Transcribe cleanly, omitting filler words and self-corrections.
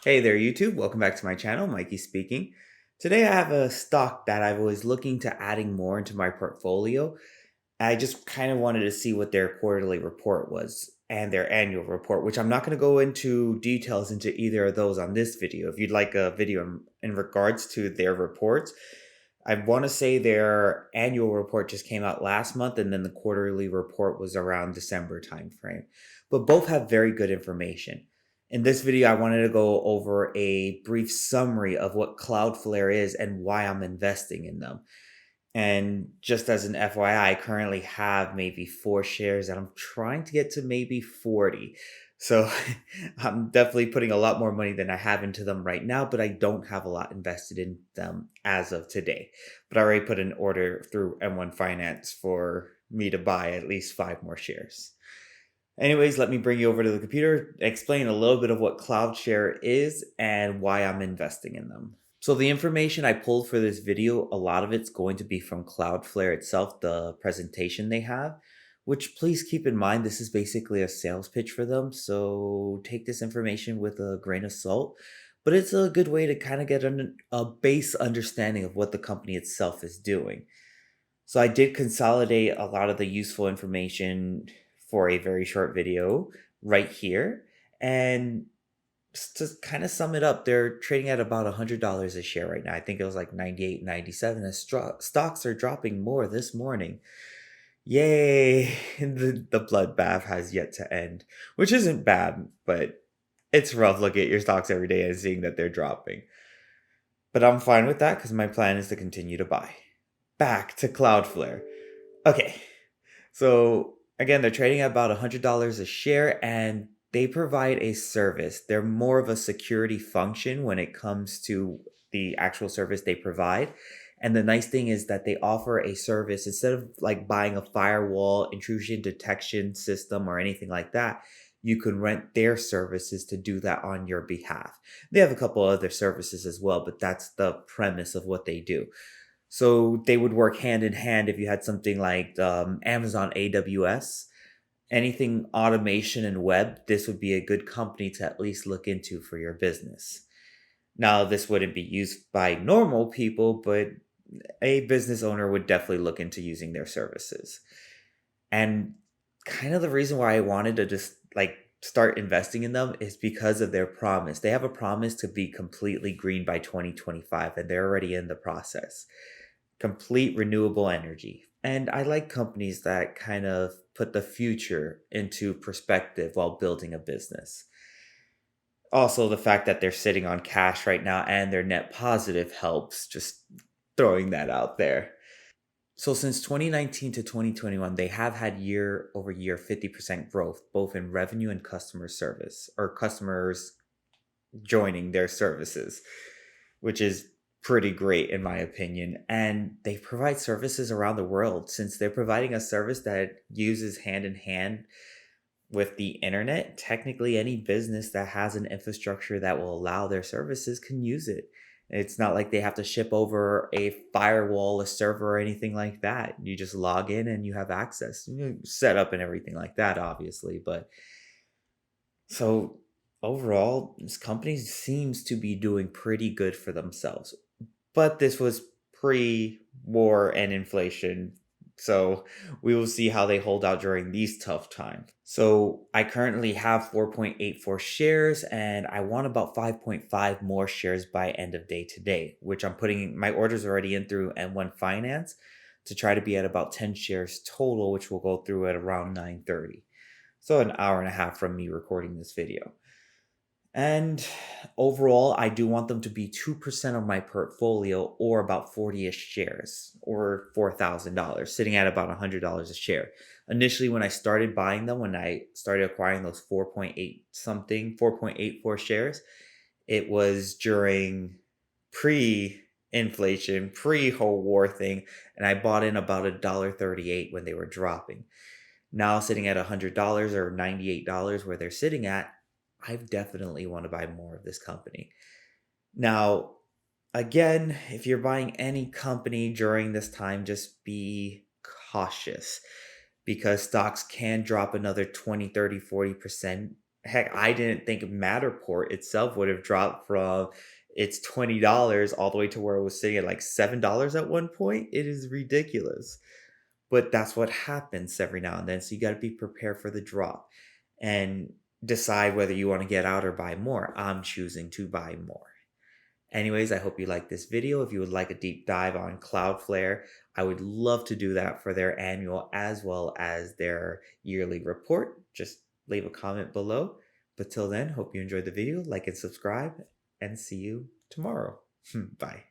Hey there, YouTube. Welcome back to my channel. Mikey speaking. Today I have a stock that I was looking to adding more into my portfolio. I just kind of wanted to see what their quarterly report was and their annual report, which I'm not going to go into details into either of those on this video. If you'd like a video in regards to their reports, I want to say their annual report just came out last month, and then the quarterly report was around December timeframe. But both have very good information. In this video, I wanted to go over a brief summary of what Cloudflare is and why I'm investing in them. And just as an FYI, I currently have maybe 4 shares and I'm trying to get to maybe 40. So I'm definitely putting a lot more money than I have into them right now, but I don't have a lot invested in them as of today. But I already put an order through M1 Finance for me to buy at least 5 more shares. Anyways, let me bring you over to the computer, explain a little bit of what CloudShare is and why I'm investing in them. So the information I pulled for this video, a lot of it's going to be from Cloudflare itself, the presentation they have, which please keep in mind, this is basically a sales pitch for them. So take this information with a grain of salt, but it's a good way to kind of get a base understanding of what the company itself is doing. So I did consolidate a lot of the useful information for a very short video right here. And just to kind of sum it up, they're trading at about $100 a share right now. I think it was like 98, 97. And stocks are dropping more this morning. Yay! The bloodbath has yet to end, which isn't bad, but it's rough looking at your stocks every day and seeing that they're dropping. But I'm fine with that because my plan is to continue to buy. Back to Cloudflare. Okay, so again, they're trading at about $100 a share and they provide a service. They're more of a security function when it comes to the actual service they provide. And the nice thing is that they offer a service instead of like buying a firewall, intrusion detection system, or anything like that. You can rent their services to do that on your behalf. They have a couple other services as well, but that's the premise of what they do. So they would work hand in hand if you had something like Amazon AWS, anything automation and web, this would be a good company to at least look into for your business. Now, this wouldn't be used by normal people, but a business owner would definitely look into using their services. And kind of the reason why I wanted to just like start investing in them is because of their promise. They have a promise to be completely green by 2025, and they're already in the process. Complete renewable energy. And I like companies that kind of put the future into perspective while building a business. Also, the fact that they're sitting on cash right now and they're net positive helps, just throwing that out there. So, since 2019 to 2021, they have had year over year 50% growth, both in revenue and customer service, or customers joining their services, which is pretty great in my opinion. And they provide services around the world since they're providing a service that uses hand in hand with the internet. Technically, any business that has an infrastructure that will allow their services can use it. It's not like they have to ship over a firewall, a server, or anything like that. You just log in and you have access, set up and everything like that, obviously. But so overall, this company seems to be doing pretty good for themselves. But this was pre-war and inflation. So we will see how they hold out during these tough times. So I currently have 4.84 shares and I want about 5.5 more shares by end of day today, which I'm putting my orders already in through M1 Finance to try to be at about 10 shares total, which will go through at around 9:30. So an hour and a half from me recording this video. And overall, I do want them to be 2% of my portfolio or about 40-ish shares or $4,000, sitting at about $100 a share. Initially, when I started buying them, when I started acquiring those 4.84 shares, it was during pre-inflation, pre-whole war thing, and I bought in about $1.38 when they were dropping. Now sitting at $100 or $98 where they're sitting at, I definitely want to buy more of this company. Now, again, if you're buying any company during this time, just be cautious because stocks can drop another 20, 30, 40% Heck, I didn't think Matterport itself would have dropped from its $20 all the way to where it was sitting at like $7 at one point. It is ridiculous. But that's what happens every now and then. So you got to be prepared for the drop and decide whether you want to get out or buy more. I'm choosing to buy more. Anyways, I hope you liked this video. If you would like a deep dive on Cloudflare, I would love to do that for their annual as well as their yearly report. Just leave a comment below. But till then, hope you enjoyed the video, like and subscribe, and see you tomorrow. Bye.